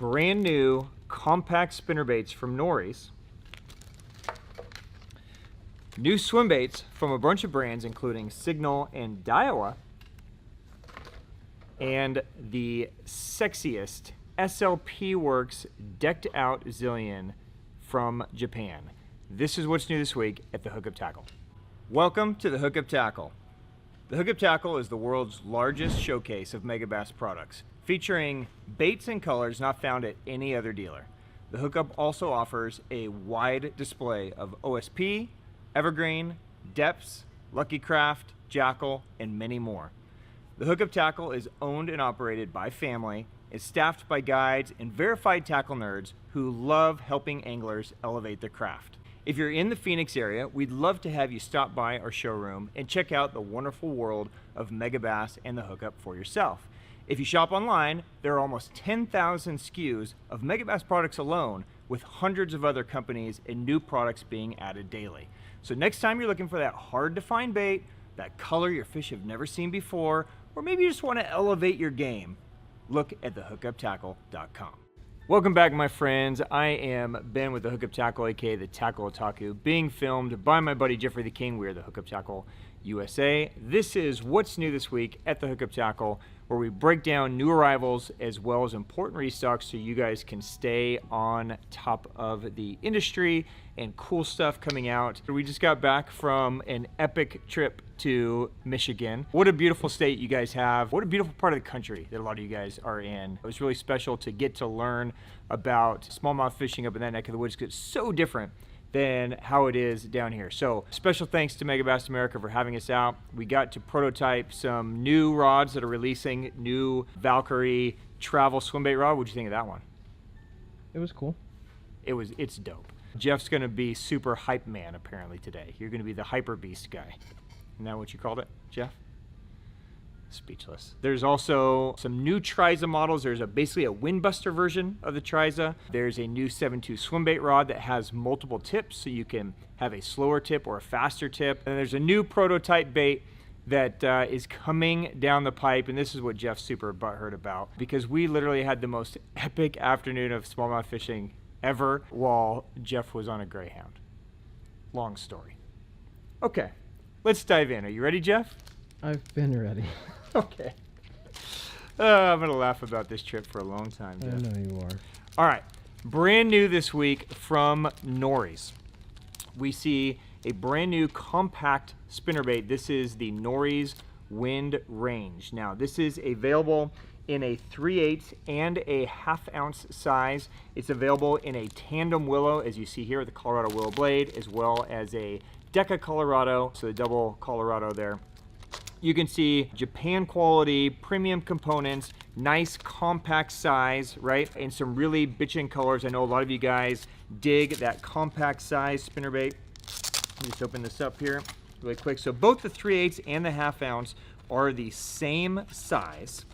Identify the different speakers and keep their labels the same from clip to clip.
Speaker 1: brand new compact spinnerbaits from Nories, new swim baits from a bunch of brands including Signal and Daiwa, and the sexiest SLP Works decked out zillion from Japan. This is what's new this week at the Hookup Tackle. Welcome to the Hookup Tackle. The Hookup Tackle is the world's largest showcase of Megabass products, featuring baits and colors not found at any other dealer. The Hookup also offers a wide display of OSP, Evergreen, Depths, Lucky Craft, Jackal, and many more. The Hookup Tackle is owned and operated by family, is staffed by guides and verified tackle nerds who love helping anglers elevate their craft. If you're in the Phoenix area, we'd love to have you stop by our showroom and check out the wonderful world of Megabass and the Hookup for yourself. If you shop online, there are almost 10,000 SKUs of Megabass products alone, with hundreds of other companies and new products being added daily. So next time you're looking for that hard to find bait, that color your fish have never seen before, or maybe you just want to elevate your game, look at thehookuptackle.com. Welcome back, my friends. I am Ben with the Hookup Tackle, aka the Tackle Otaku, being filmed by my buddy Jeffrey the King. We're the Hookup Tackle USA. This is what's new this week at the Hookup Tackle, where we break down new arrivals as well as important restocks so you guys can stay on top of the industry and cool stuff coming out. We just got back from an epic trip to Michigan. What a beautiful state you guys have. What a beautiful part of the country that a lot of you guys are in. It was really special to get to learn about smallmouth fishing up in that neck of the woods, because it's so different than how it is down here. So special thanks to Megabass America for having us out. We got to prototype some new rods that are releasing, new Valkyrie travel swimbait rod. What'd you think of that one?
Speaker 2: It was cool.
Speaker 1: It's dope. Jeff's gonna be super hype man apparently today. You're gonna be the hyper beast guy. Isn't that what you called it, Jeff? Speechless. There's also some new Triza models. There's basically a windbuster version of the Triza. There's a new 7.2 swimbait rod that has multiple tips, so you can have a slower tip or a faster tip. And there's a new prototype bait that is coming down the pipe, and this is what Jeff's super butthurt about, because we literally had the most epic afternoon of smallmouth fishing ever while Jeff was on a Greyhound. Long story. Okay, let's dive in. Are you ready, Jeff?
Speaker 2: I've been ready.
Speaker 1: Okay. I'm going to laugh about this trip for a long time, Jeff.
Speaker 2: I know you are.
Speaker 1: All right. Brand new this week from Nories. We see a brand new compact spinnerbait. This is the Nories Wind Range. Now, this is available in a 3/8 and a 1/2 ounce size. It's available in a Tandem Willow, as you see here with the Colorado Willow blade, as well as a Deka Colorado, so the double Colorado there. You can see Japan quality, premium components, nice compact size, right? And some really bitchin' colors. I know a lot of you guys dig that compact size spinnerbait. Let me just open this up here really quick. So both the 3/8 and the 1/2 ounce are the same size,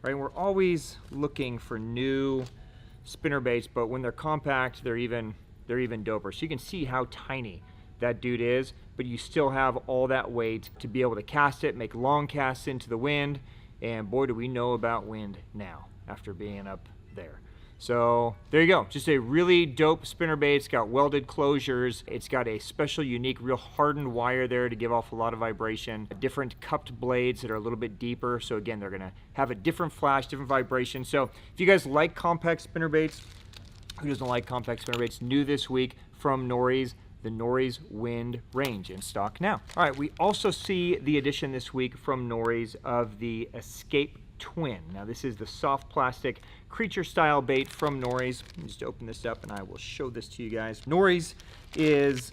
Speaker 1: right? We're always looking for new spinnerbaits, but when they're compact, they're even doper. So you can see how tiny that dude is, but you still have all that weight to be able to cast it, make long casts into the wind, and boy, do we know about wind now after being up there. So there you go, just a really dope spinnerbait. It's got welded closures. It's got a special, unique, real hardened wire there to give off a lot of vibration. Different cupped blades that are a little bit deeper. So again, they're gonna have a different flash, different vibration. So if you guys like compact spinnerbaits, who doesn't like compact spinnerbaits? New this week from Nories, the Nories Wind Range in stock now. All right, we also see the addition this week from Nories of the Escape Twin. Now this is the soft plastic creature style bait from Nories. Let me just open this up and I will show this to you guys. Nories is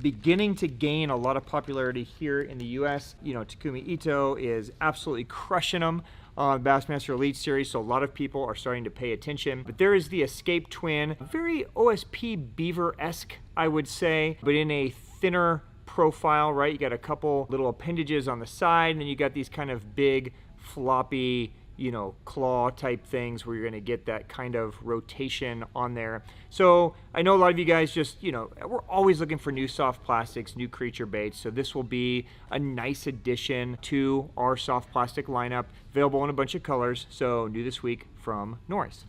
Speaker 1: beginning to gain a lot of popularity here in the US. You know, Takumi Ito is absolutely crushing them on Bassmaster Elite Series, so a lot of people are starting to pay attention. But there is the Escape Twin, very OSP Beaver-esque, I would say, but in a thinner profile, right? You got a couple little appendages on the side, and then you got these kind of big, floppy, you know, claw type things where you're going to get that kind of rotation on there. So I know a lot of you guys just, you know, we're always looking for new soft plastics, new creature baits. So this will be a nice addition to our soft plastic lineup, available in a bunch of colors. So new this week from Noris.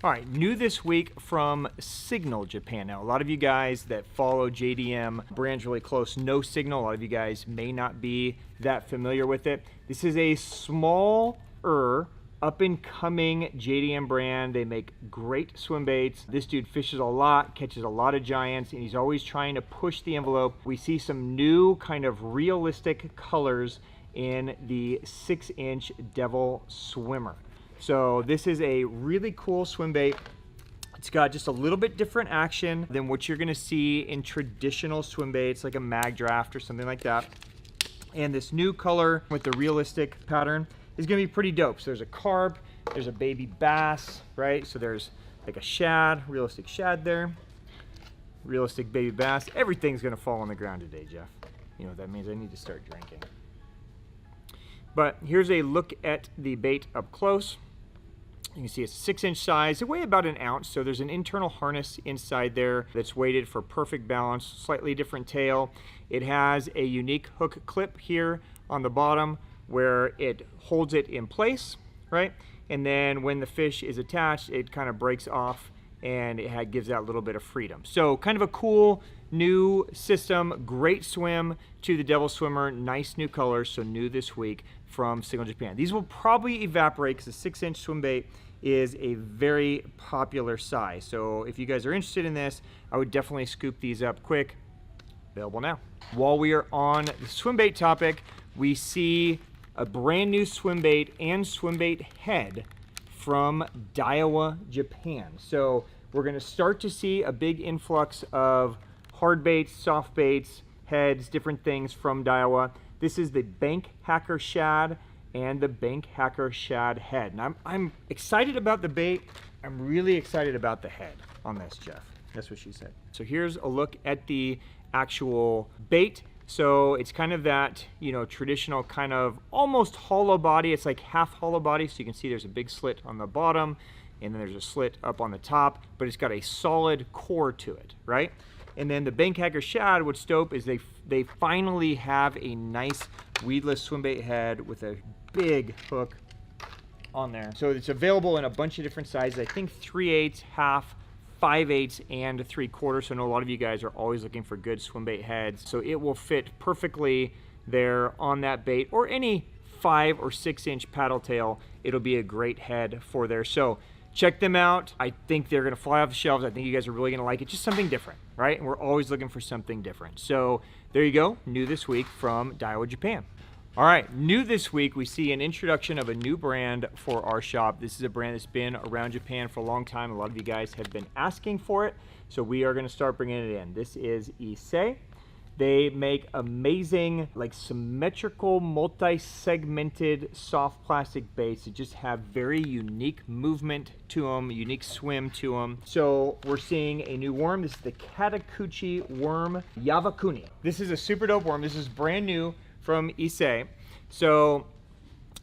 Speaker 1: All right, new this week from Signal Japan. Now, a lot of you guys that follow JDM brands really close know Signal. A lot of you guys may not be that familiar with it. This is a smaller, up-and-coming JDM brand. They make great swim baits. This dude fishes a lot, catches a lot of giants, and he's always trying to push the envelope. We see some new kind of realistic colors in the 6-inch Devil Swimmer. So this is a really cool swim bait. It's got just a little bit different action than what you're gonna see in traditional swim baits like a Magdraft or something like that. And this new color with the realistic pattern is gonna be pretty dope. So there's a carp, there's a baby bass, right? So there's like a shad, realistic shad there, realistic baby bass. Everything's gonna fall on the ground today, Jeff. You know what that means? I need to start drinking. But here's a look at the bait up close. You can see it's 6-inch size. They weigh about an ounce, so there's an internal harness inside there that's weighted for perfect balance, slightly different tail. It has a unique hook clip here on the bottom where it holds it in place, right? And then when the fish is attached, it kind of breaks off and it gives that little bit of freedom. So kind of a cool new system, great swim to the Devil Swimmer, nice new colors, so new this week from Signal Japan. These will probably evaporate because the 6-inch swim bait is a very popular size. So if you guys are interested in this, I would definitely scoop these up quick. Available now. While we are on the swim bait topic, we see a brand new swim bait and swim bait head from Daiwa, Japan. So we're gonna start to see a big influx of hard baits, soft baits, heads, different things from Daiwa. This is the Bank Hacker Shad and the Bank Hacker Shad head. And I'm excited about the bait. I'm really excited about the head on this, Jeff. That's what she said. So here's a look at the actual bait. So it's kind of that, you know, traditional kind of almost hollow body. It's like half hollow body. So you can see there's a big slit on the bottom and then there's a slit up on the top, but it's got a solid core to it, right? And then the Bank Hacker Shad, what's dope is they finally have a nice weedless swimbait head with a big hook on there. So it's available in a bunch of different sizes. I think 3/8, half, 5/8, and 3/4. So I know a lot of you guys are always looking for good swimbait heads. So it will fit perfectly there on that bait or any 5 or 6-inch paddle tail. It'll be a great head for there. So check them out. I think they're gonna fly off the shelves. I think you guys are really gonna like it. Just something different, right? And we're always looking for something different. So there you go, new this week from Daiwa, Japan. All right, new this week, we see an introduction of a new brand for our shop. This is a brand that's been around Japan for a long time. A lot of you guys have been asking for it, so we are gonna start bringing it in. This is Issei. They make amazing, like symmetrical, multi-segmented soft plastic baits that just have very unique movement to them, unique swim to them. So we're seeing a new worm. This is the Katakuchi worm Yabakune. This is a super dope worm. This is brand new from Issei. So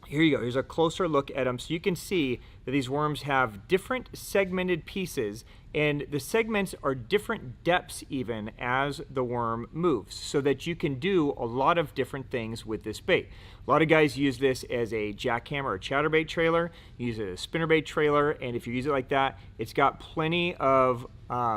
Speaker 1: here you go. Here's a closer look at them. So you can see that these worms have different segmented pieces, and the segments are different depths even as the worm moves, so that you can do a lot of different things with this bait. A lot of guys use this as a jackhammer or chatterbait trailer, use it as a spinnerbait trailer, and if you use it like that, it's got plenty of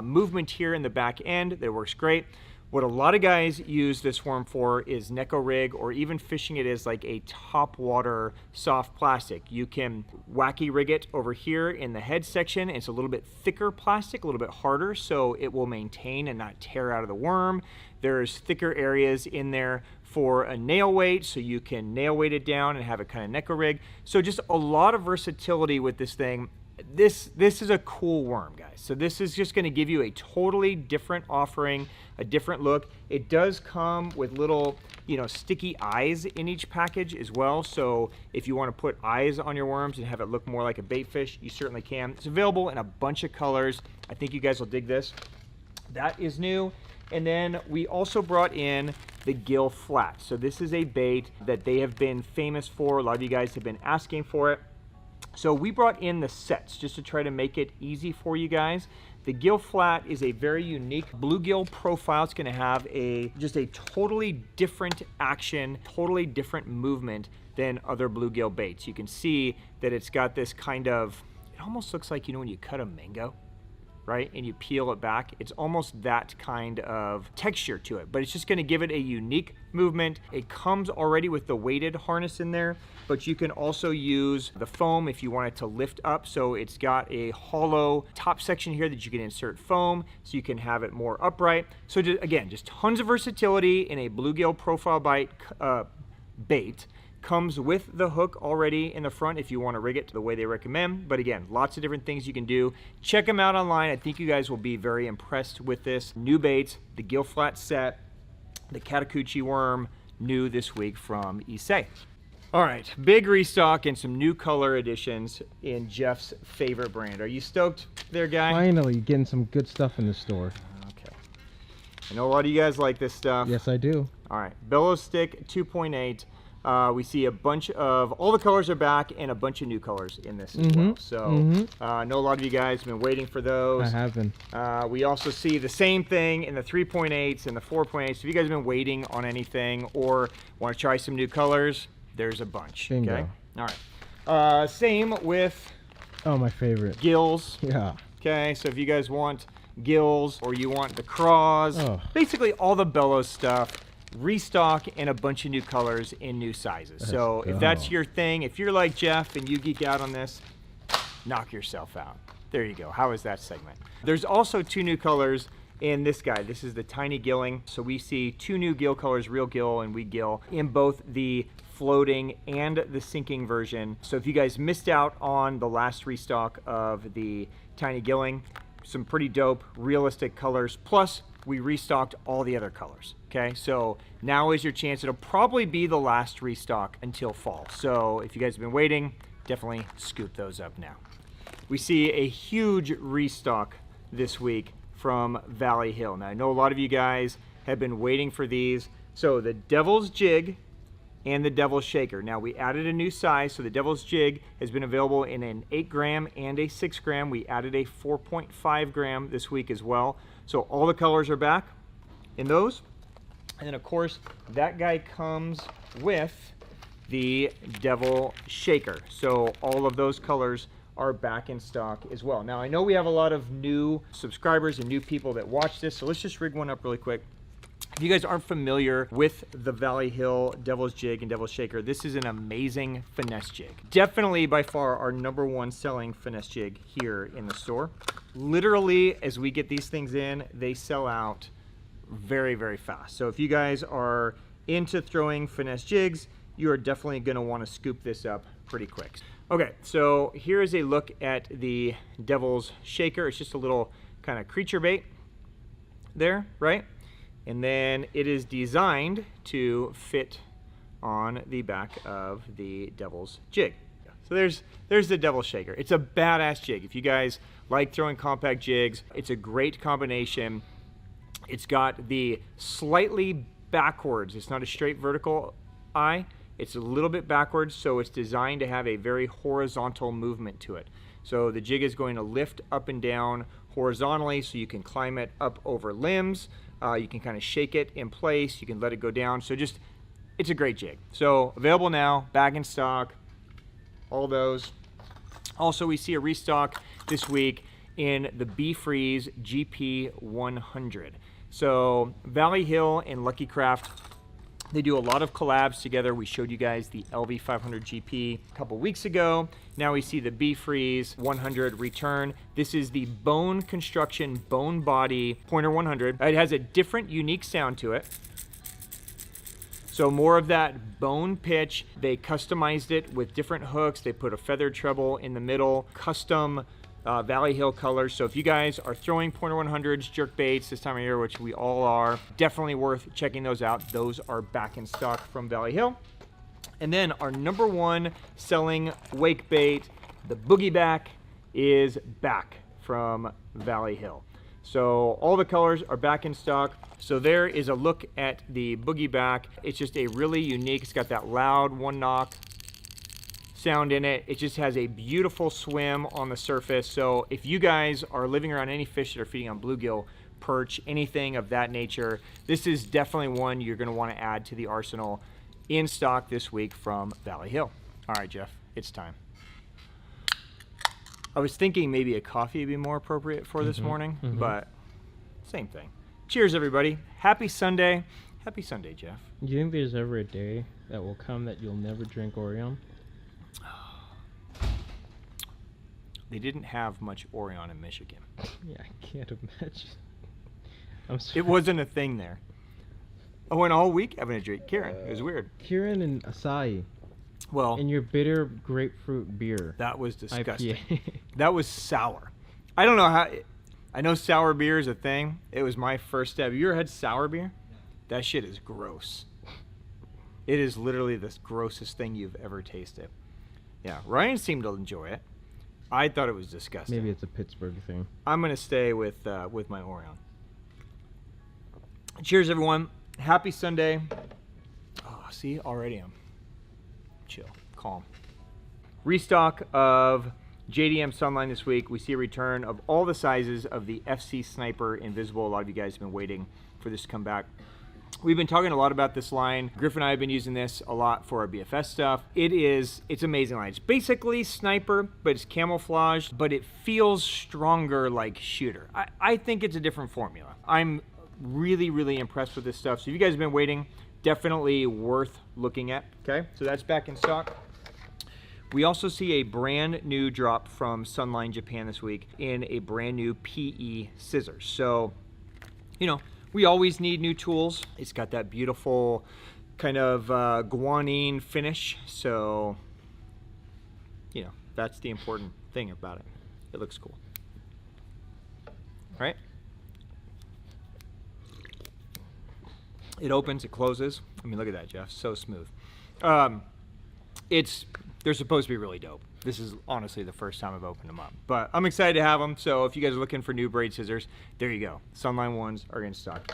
Speaker 1: movement here in the back end that works great. What a lot of guys use this worm for is Neko rig, or even fishing it as like a top water soft plastic. You can wacky rig it over here in the head section. It's a little bit thicker plastic, a little bit harder, so it will maintain and not tear out of the worm. There's thicker areas in there for a nail weight, so you can nail weight it down and have it kind of Neko rig. So just a lot of versatility with this thing. This is a cool worm, guys. So this is just going to give you a totally different offering, a different look. It does come with little, you know, sticky eyes in each package as well. So if you want to put eyes on your worms and have it look more like a bait fish, you certainly can. It's available in a bunch of colors. I think you guys will dig this. That is new. And then we also brought in the gill flat. So this is a bait that they have been famous for. A lot of you guys have been asking for it. So we brought in the sets just to try to make it easy for you guys. The gill flat is a very unique bluegill profile. It's going to have just a totally different action, totally different movement than other bluegill baits. You can see that it's got this kind of, it almost looks like, you know, when you cut a mango, right, and you peel it back, it's almost that kind of texture to it, but it's just going to give it a unique movement. It comes already with the weighted harness in there, but you can also use the foam if you want it to lift up. So it's got a hollow top section here that you can insert foam so you can have it more upright. So just, again, just tons of versatility in a bluegill profile bite bait. Comes with the hook already in the front if you want to rig it to the way they recommend. But again, lots of different things you can do. Check them out online. I think you guys will be very impressed with this. New baits, the gill flat set, the Katakuchi worm, new this week from Issei. All right, big restock and some new color additions in Jeff's favorite brand. Are you stoked there, guy?
Speaker 2: Finally, getting some good stuff in the store.
Speaker 1: Okay. I know a lot of you guys like this stuff.
Speaker 2: Yes, I do.
Speaker 1: All right, Bellow Stick 2.8. We see a bunch of, all the colors are back and a bunch of new colors in this as well. So I know a lot of you guys have been waiting for those.
Speaker 2: I have been.
Speaker 1: We also see the same thing in the 3.8s and the 4.8s. So if you guys have been waiting on anything or want to try some new colors, there's a bunch.
Speaker 2: Bingo.
Speaker 1: Okay. All right. Same with
Speaker 2: my favorite.
Speaker 1: gills.
Speaker 2: Yeah.
Speaker 1: Okay. So if you guys want gills or you want the craws, basically all the Bellows stuff. Restock and a bunch of new colors in new sizes. So if that's your thing, if you're like Jeff and you geek out on this, knock yourself out. There you go. How is that segment? There's also 2 new colors in this guy. This is the tiny gilling. So we see 2 new gill colors, real gill and weed gill, in both the floating and the sinking version. So if you guys missed out on the last restock of the tiny gilling, some pretty dope realistic colors, plus we restocked all the other colors. Okay, so now is your chance. It'll probably be the last restock until fall. So if you guys have been waiting, definitely scoop those up now. We see a huge restock this week from Valley Hill. Now I know a lot of you guys have been waiting for these. So the Devil's Jig and the Devil's Shaker. Now we added a new size, so the Devil's Jig has been available in an 8 gram and a 6 gram. We added a 4.5 gram this week as well. So all the colors are back in those. And then of course, that guy comes with the Devil Shaker. So all of those colors are back in stock as well. Now I know we have a lot of new subscribers and new people that watch this, so let's just rig one up really quick. If you guys aren't familiar with the Valley Hill Devil's Jig and Devil's Shaker, this is an amazing finesse jig. Definitely by far our #1 selling finesse jig here in the store. Literally, as we get these things in, they sell out very, very fast. So if you guys are into throwing finesse jigs, you are definitely gonna wanna scoop this up pretty quick. Okay, so here is a look at the Devil's Shaker. It's just a little kind of creature bait there, right? And then it is designed to fit on the back of the Devil's Jig. So there's the Devil's Shaker. It's a badass jig. If you guys like throwing compact jigs, it's a great combination. It's got the slightly backwards, it's not a straight vertical eye, it's a little bit backwards, so it's designed to have a very horizontal movement to it. So the jig is going to lift up and down horizontally so you can climb it up over limbs. You can kind of shake it in place, you can let it go down. So just, it's a great jig. So available now, back in stock, all those. Also, we see a restock this week in the B-Freeze GP100. So Valley Hill and Lucky Craft, they do a lot of collabs together. We showed you guys the LV500 GP a couple weeks ago. Now we see the B-Freeze 100 return. This is the Bone Construction Bone Body Pointer 100. It has a different, unique sound to it. So more of that bone pitch. They customized it with different hooks. They put a feathered treble in the middle, custom Valley Hill colors. So if you guys are throwing Pointer 100s, jerk baits this time of year, which we all are, definitely worth checking those out. Those are back in stock from Valley Hill. And then our #1 selling wake bait, the Boogie Back, is back from Valley Hill. So all the colors are back in stock. So there is a look at the Boogie Back. It's just a really unique, it's got that loud one knock sound in it. It just has a beautiful swim on the surface. So if you guys are living around any fish that are feeding on bluegill, perch, anything of that nature, this is definitely one you're going to want to add to the arsenal. In stock this week from Valley Hill. All right, Jeff, it's time. I was thinking maybe a coffee would be more appropriate for this morning, but same thing. Cheers, everybody. Happy Sunday. Happy Sunday, Jeff.
Speaker 2: Do you think there's ever a day that will come that you'll never drink Orion?
Speaker 1: They didn't have much Orion in Michigan.
Speaker 2: Yeah, I can't imagine. I'm sorry.
Speaker 1: It wasn't a thing there. I went all week having a drink. Kieran, it was weird.
Speaker 2: Kieran and Issei.
Speaker 1: Well,
Speaker 2: And your bitter grapefruit beer.
Speaker 1: that was disgusting.
Speaker 2: IPA.
Speaker 1: That was sour. I don't know how. I know sour beer is a thing. It was my first step. You ever had sour beer? That shit is gross. It is literally the grossest thing you've ever tasted. Yeah, Ryan seemed to enjoy it. I thought it was disgusting.
Speaker 2: Maybe it's a Pittsburgh thing.
Speaker 1: I'm gonna stay with my Orion. Cheers, everyone. Happy Sunday. Oh, see, already I'm chill, calm. Restock of JDM Sunline this week. We see a return of all the sizes of the FC Sniper Invisible. A lot of you guys have been waiting for this to come back. We've been talking a lot about this line. Griff and I have been using this a lot for our BFS stuff. It's amazing line. It's basically Sniper, but it's camouflaged, but it feels stronger like Shooter. I think it's a different formula. I'm really, really impressed with this stuff. So if you guys have been waiting, definitely worth looking at. Okay, so that's back in stock. We also see a brand new drop from Sunline Japan this week in a brand new PE scissors. So, you know, we always need new tools. It's got that beautiful kind of guanine finish. So, you know, that's the important thing about it. It looks cool. Right? It opens, it closes. I mean, look at that, Jeff. So smooth. They're supposed to be really dope. This is honestly the first time I've opened them up. But I'm excited to have them. So if you guys are looking for new braid scissors, there you go. Sunline ones are in stock.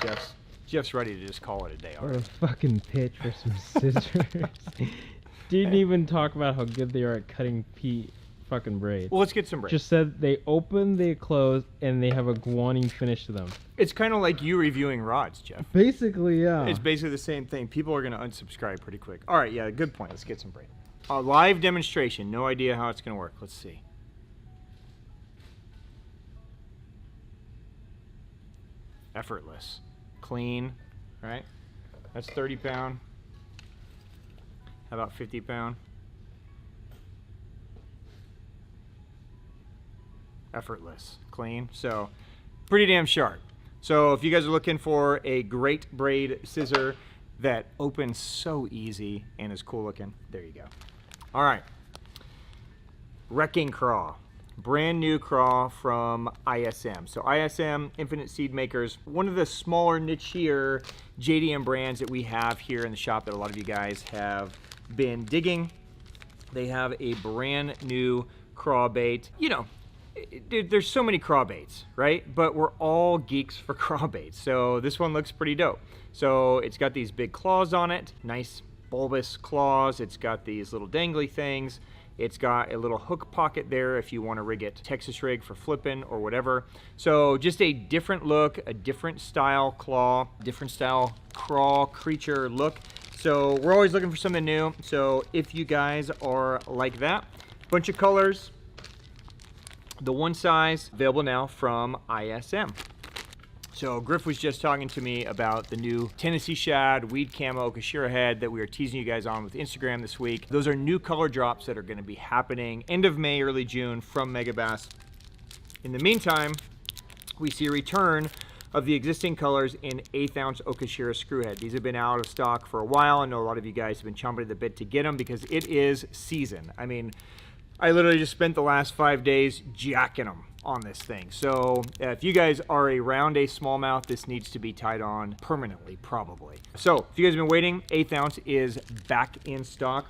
Speaker 1: Jeff's ready to just call it a day
Speaker 2: What
Speaker 1: already.
Speaker 2: a fucking pitch for some scissors. Didn't even talk about how good they are at cutting fucking braids.
Speaker 1: Well, let's get some braids.
Speaker 2: Just said they open, they close, and they have a guanine finish to them.
Speaker 1: It's kind of like you reviewing rods, Jeff.
Speaker 2: Basically, yeah.
Speaker 1: It's basically the same thing. People are going to unsubscribe pretty quick. All right, yeah, good point. Let's get some braid. A live demonstration. No idea how it's going to work. Let's see. Effortless. Clean. Right? That's 30 pound. How about 50 pound? Effortless. Clean. So, pretty damn sharp. So, if you guys are looking for a great braid scissor that opens so easy and is cool looking, there you go. All right. Wrecking Craw. Brand new craw from ISM. So ISM, Infinite Seed Makers, one of the smaller, nichier JDM brands that we have here in the shop that a lot of you guys have been digging. They have a brand new craw bait. You know, there's so many craw baits, right? But we're all geeks for craw baits. So this one looks pretty dope. So it's got these big claws on it, nice bulbous claws. It's got these little dangly things. It's got a little hook pocket there if you want to rig it Texas rig for flipping or whatever. So just a different look, a different style claw, different style craw creature look. So we're always looking for something new. So if you guys are like that, bunch of colors, the one size available now from ISM. So Griff was just talking to me about the new Tennessee Shad Weed Camo Okashira head that we are teasing you guys on with Instagram this week. Those are new color drops that are going to be happening end of May, early June from Megabass. In the meantime, we see a return of the existing colors in 1/8 ounce Okashira Screwhead. These have been out of stock for a while. I know a lot of you guys have been chomping at the bit to get them because it is season. I mean, I literally just spent the last 5 days jacking them on this thing. So if you guys are around a smallmouth, this needs to be tied on permanently, probably. So if you guys have been waiting, 1/8 ounce is back in stock.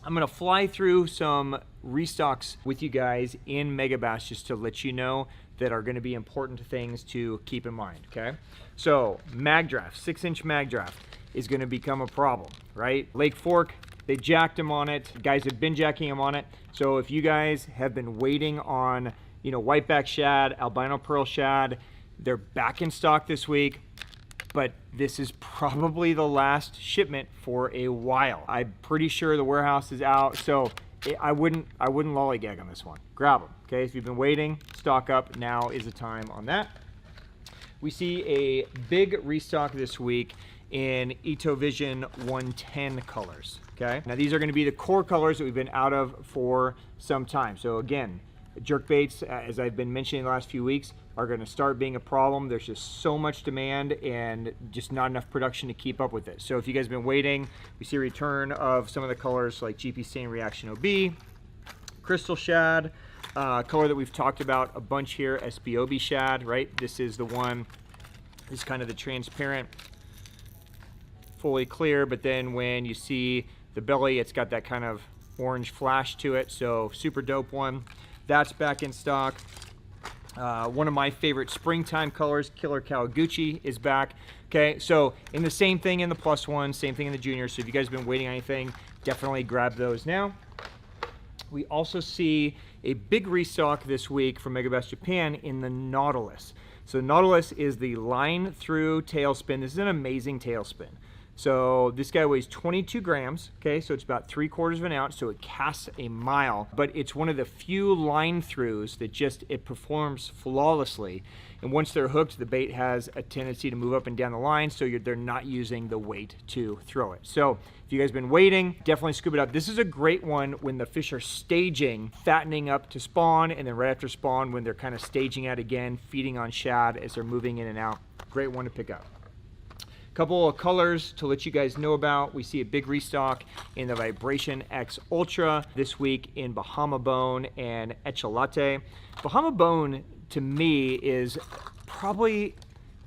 Speaker 1: I'm gonna fly through some restocks with you guys in Megabass just to let you know that are gonna be important things to keep in mind, okay? So Magdraft, 6-inch Magdraft is gonna become a problem, right? Lake Fork, they jacked him on it. Guys have been jacking him on it. So if you guys have been waiting on, you know, whiteback shad, albino pearl shad, they're back in stock this week, but this is probably the last shipment for a while. I'm pretty sure the warehouse is out. So I wouldn't lollygag on this one. Grab them, okay? If you've been waiting, stock up. Now is the time on that. We see a big restock this week in Ito Vision 110 colors, okay? Now these are gonna be the core colors that we've been out of for some time. So again, jerkbaits, as I've been mentioning the last few weeks, are gonna start being a problem. There's just so much demand and just not enough production to keep up with it. So if you guys have been waiting, we see a return of some of the colors like GP Stain Reaction OB, Crystal Shad, color that we've talked about a bunch here, SBOB Shad, right? This is the one, this is kind of the transparent, fully clear, but then when you see the belly, it's got that kind of orange flash to it, so super dope one. That's back in stock. One of my favorite springtime colors, Killer Katakuchi, is back. Okay, so in the same thing in the plus one, same thing in the junior, so if you guys have been waiting on anything, definitely grab those now. We also see a big restock this week from Megabass Japan in the Nautilus. So Nautilus is the line through tailspin. This is an amazing tailspin. So this guy weighs 22 grams, okay, so it's about 3/4 of an ounce, so it casts a mile, but it's one of the few line throughs that just, it performs flawlessly. And once they're hooked, the bait has a tendency to move up and down the line, so they're not using the weight to throw it. So if you guys have been waiting, definitely scoop it up. This is a great one when the fish are staging, fattening up to spawn, and then right after spawn when they're kind of staging out again, feeding on shad as they're moving in and out. Great one to pick up. Couple of colors to let you guys know about. We see a big restock in the Vibration X Ultra this week in Bahama Bone and Echolate. Bahama Bone to me is probably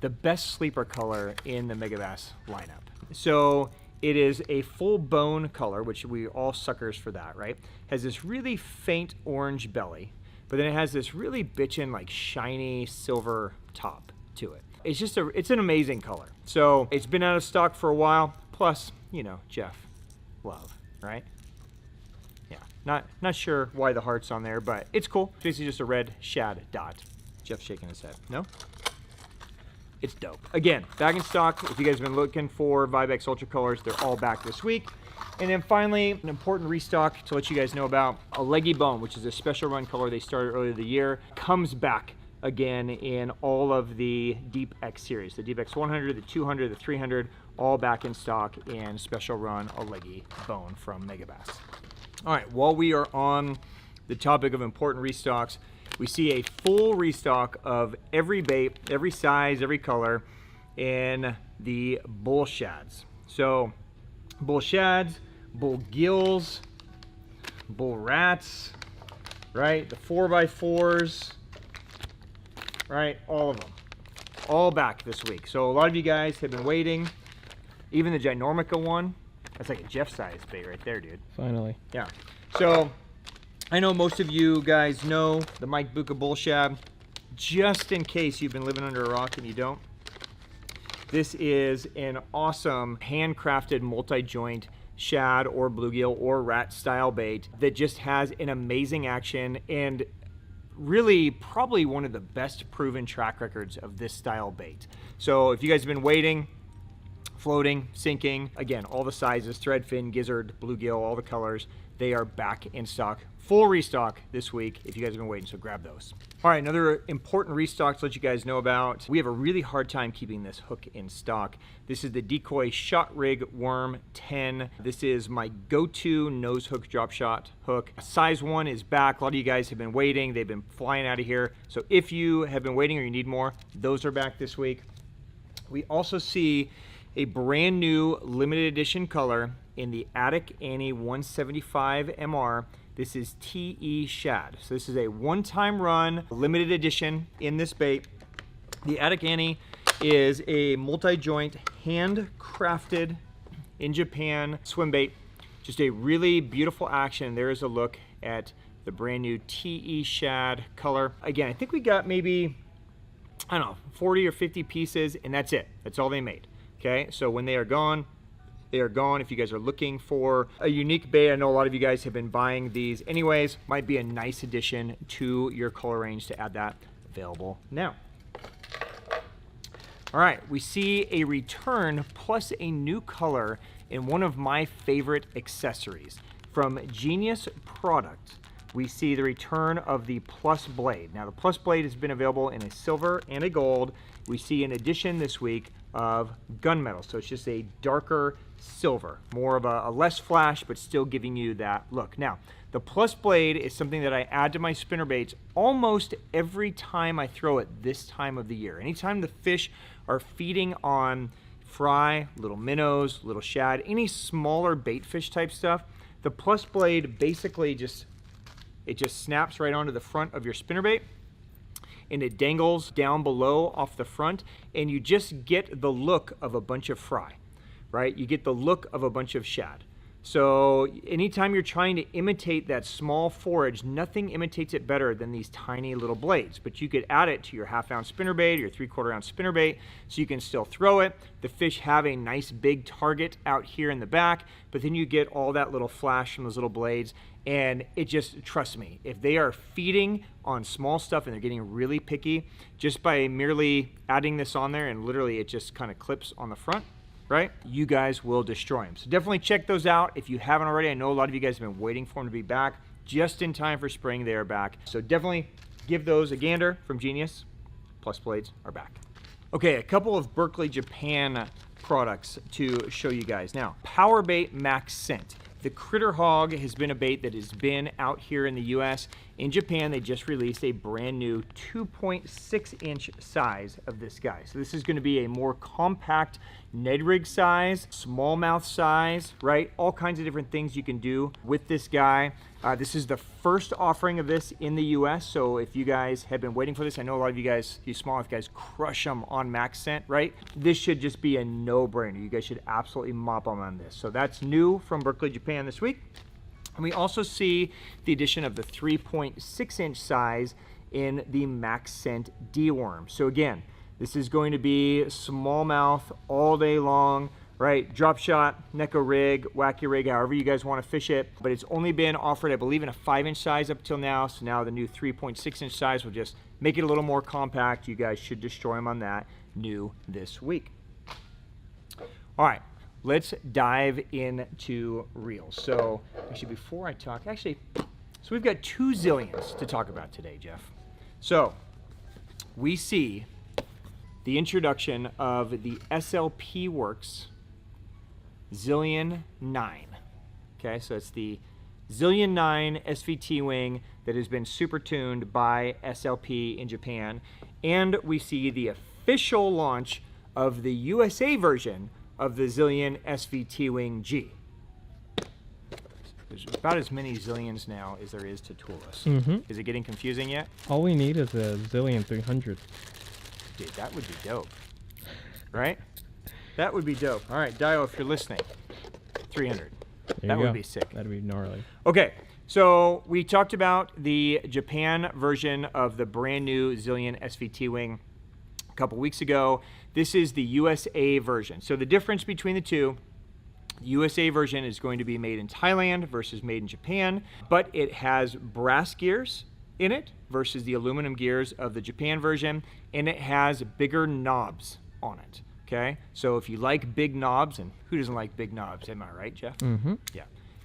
Speaker 1: the best sleeper color in the Megabass lineup. So it is a full bone color, which we all suckers for that, right? Has this really faint orange belly, but then it has this really bitchin' like shiny silver top to it. It's just it's an amazing color. So it's been out of stock for a while. Plus, you know, Jeff Love, right? Yeah, not sure why the heart's on there, but it's cool. It's basically just a red shad dot. Jeff's shaking his head. No? It's dope. Again, back in stock. If you guys have been looking for Vibex Ultra colors, they're all back this week. And then finally, an important restock to let you guys know about, a Leggy Bone, which is a special run color they started earlier the year, comes back again in all of the Deep X series. The Deep X 100, the 200, the 300, all back in stock in special run, a Leggy Bone from Megabass. All right, while we are on the topic of important restocks, we see a full restock of every bait, every size, every color in the bull shads. So bull shads, bull gills, bull rats, right? The 4x4s, right? All of them, all back this week. So a lot of you guys have been waiting. Even the Ginormica one, that's like a Jeff size bait right there, dude.
Speaker 2: Finally.
Speaker 1: Yeah. So I know most of you guys know the Mike Buka Bull Shad. Just in case you've been living under a rock and you don't, this is an awesome handcrafted multi-joint shad or bluegill or rat style bait that just has an amazing action and really probably one of the best proven track records of this style bait. So if you guys have been waiting, floating, sinking, again, all the sizes, threadfin, gizzard, bluegill, all the colors, they are back in stock. Full restock this week if you guys have been waiting, so grab those. All right, another important restock to let you guys know about. We have a really hard time keeping this hook in stock. This is the Decoy Shot Rig Worm 10. This is my go-to nose hook drop shot hook. Size 1 is back. A lot of you guys have been waiting. They've been flying out of here. So if you have been waiting or you need more, those are back this week. We also see a brand new limited edition color in the Attic Annie 175 MR. This is TE Shad. So this is a one-time run, limited edition in this bait. The Attic Annie is a multi-joint, handcrafted in Japan swim bait. Just a really beautiful action. There is a look at the brand new TE Shad color. Again, I think we got maybe, I don't know, 40 or 50 pieces, and that's it. That's all they made. Okay, so when they are gone, they are gone. If you guys are looking for a unique bait, I know a lot of you guys have been buying these anyways, might be a nice addition to your color range to add that. Available now. All right, we see a return plus a new color in one of my favorite accessories from G-Nius product, we see the return of the Plus Blade. Now, the Plus Blade has been available in a silver and a gold. We see an addition this week of gunmetal, so it's just a darker silver, more of a less flash, but still giving you that look. Now, the Plus Blade is something that I add to my spinnerbaits almost every time I throw it this time of the year. Anytime the fish are feeding on fry, little minnows, little shad, any smaller bait fish type stuff, the Plus Blade basically just snaps right onto the front of your spinnerbait, and it dangles down below off the front, and you just get the look of a bunch of fry, right? You get the look of a bunch of shad. So anytime you're trying to imitate that small forage, nothing imitates it better than these tiny little blades. But you could add it to your half-ounce spinnerbait or your 3/4 ounce spinnerbait, so you can still throw it. The fish have a nice big target out here in the back, but then you get all that little flash from those little blades. And it just, trust me, if they are feeding on small stuff and they're getting really picky, just by merely adding this on there, and literally it just kind of clips on the front, right? You guys will destroy them. So definitely check those out if you haven't already. I know a lot of you guys have been waiting for them to be back. Just in time for spring, they are back. So definitely give those a gander from G-Nius. Plus Blades are back. Okay, a couple of Berkeley, Japan products to show you guys. Now, Powerbait Max Scent. The Critter Hog has been a bait that has been out here in the US. In Japan, they just released a brand new 2.6-inch size of this guy. So this is going to be a more compact Ned rig size, smallmouth size, right? All kinds of different things you can do with this guy. This is the first offering of this in the US, so if you guys have been waiting for this, I know a lot of you guys, you smallmouth guys, crush them on Max Scent, right? This should just be a no-brainer. You guys should absolutely mop them on this. So that's new from Berkeley, Japan this week. And we also see the addition of the 3.6-inch size in the Max Scent Dworm. So again, this is going to be smallmouth all day long, right? Drop shot, Neko rig, wacky rig, however you guys want to fish it. But it's only been offered, I believe, in a 5-inch size up till now. So now the new 3.6-inch size will just make it a little more compact. You guys should destroy them on that, new this week. All right, let's dive into reels. So actually, before I talk, so we've got 2 zillions to talk about today, Jeff. So we see the introduction of the SLP Works Zillion 9. Okay, so it's the Zillion 9 SVT wing that has been super tuned by SLP in Japan. And we see the official launch of the USA version of the Zillion SVT wing G. There's about as many zillions now as there is to Nautilus. Is it getting confusing yet?
Speaker 2: All we need is a Zillion 300.
Speaker 1: Dude, that would be dope. Right? That would be dope. All right, Daiwa, if you're listening, 300. That would be sick.
Speaker 2: That'd be gnarly.
Speaker 1: Okay, so we talked about the Japan version of the brand new Zillion SVT wing a couple weeks ago. This is the USA version. So the difference between the two, the USA version is going to be made in Thailand versus made in Japan, but it has brass gears in it versus the aluminum gears of the Japan version, and it has bigger knobs on it. Okay, so if you like big knobs, and who doesn't like big knobs? Am I right, Jeff? Yeah.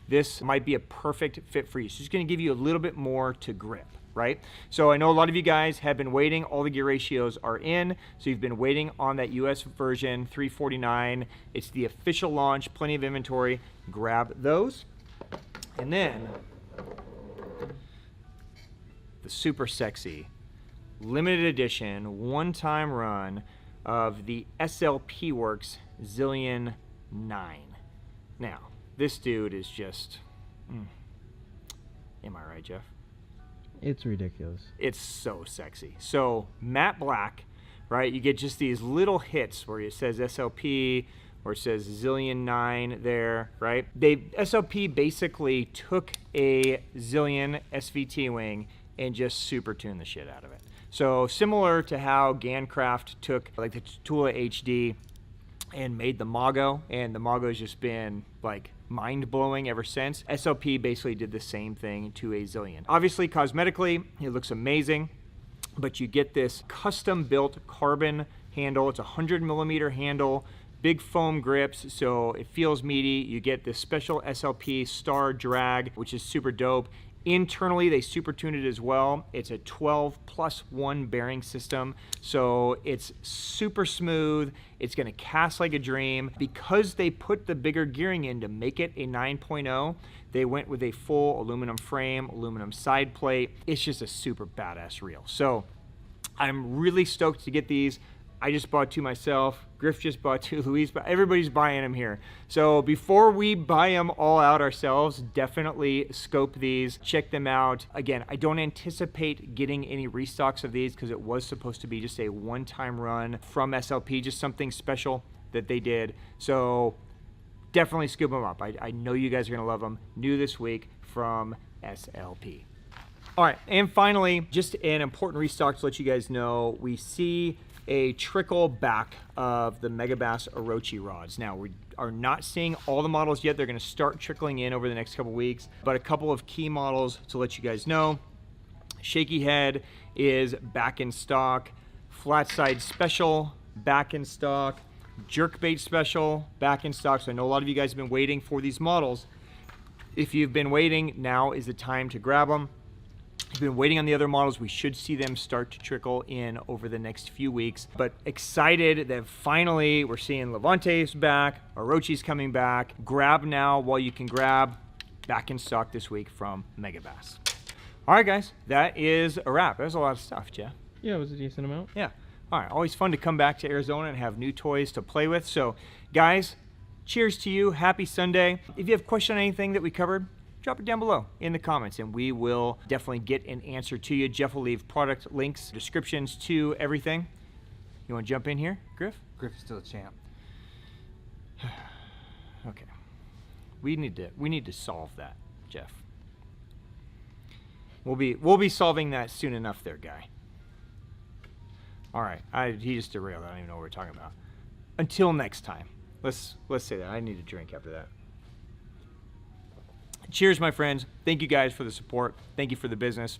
Speaker 1: This might be a perfect fit for you. So it's going to give you a little bit more to grip, right? So I know a lot of you guys have been waiting. All the gear ratios are in. So you've been waiting on that US version, $349. It's the official launch, plenty of inventory. Grab those. And then the super sexy, limited edition, one-time run of the SLP Works Zillion 9. Now, this dude is just, am I right, Jeff?
Speaker 2: It's ridiculous.
Speaker 1: It's so sexy. So matte black, right? You get just these little hits where it says SLP or it says Zillion 9 there, right? SLP basically took a Zillion SVT wing and just super tuned the shit out of it. So similar to how Geecrack took like the Tula HD and made the Mago, and the Mago's just been like mind-blowing ever since. SLP basically did the same thing to a Zillion. Obviously, cosmetically, it looks amazing, but you get this custom-built carbon handle. It's a 100mm handle, big foam grips, so it feels meaty. You get this special SLP star drag, which is super dope. Internally, they super tuned it as well. It's a 12+1 bearing system, so it's super smooth. It's gonna cast like a dream. Because they put the bigger gearing in to make it a 9.0, they went with a full aluminum frame, aluminum side plate. It's just a super badass reel. So I'm really stoked to get these. I just bought 2 myself. Griff just bought 2. Luis, but everybody's buying them here. So before we buy them all out ourselves, definitely scope these, check them out. Again, I don't anticipate getting any restocks of these because it was supposed to be just a one-time run from SLP, just something special that they did. So definitely scoop them up. I know you guys are gonna love them. New this week from SLP. All right, and finally, just an important restock to let you guys know, we see a trickle back of the Megabass Orochi rods. Now, we are not seeing all the models yet. They're gonna start trickling in over the next couple weeks, but a couple of key models to let you guys know. Shaky Head is back in stock. Flat Side Special, back in stock. Jerkbait Special, back in stock. So I know a lot of you guys have been waiting for these models. If you've been waiting, now is the time to grab them. We've been waiting on the other models. We should see them start to trickle in over the next few weeks. But excited that finally we're seeing Levante's back, Orochi's coming back. Grab now while you can grab. Back in stock this week from Megabass. All right, guys, that is a wrap. That was a lot of stuff, Jeff.
Speaker 2: Yeah, it was a decent amount.
Speaker 1: Yeah. All right, always fun to come back to Arizona and have new toys to play with. So, guys, cheers to you. Happy Sunday. If you have a question on anything that we covered, drop it down below in the comments and we will definitely get an answer to you. Jeff will leave product links, descriptions to everything. You want to jump in here, Griff?
Speaker 3: Griff's still a champ.
Speaker 1: Okay. We need to solve that, Jeff. We'll be solving that soon enough there, guy. All right. He just derailed. I don't even know what we're talking about. Until next time. Let's say that. I need a drink after that. Cheers, my friends. Thank you guys for the support. Thank you for the business.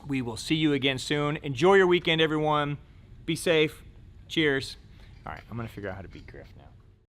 Speaker 1: We will see you again soon. Enjoy your weekend, everyone. Be safe. Cheers. All right, I'm going to figure out how to beat Griff now.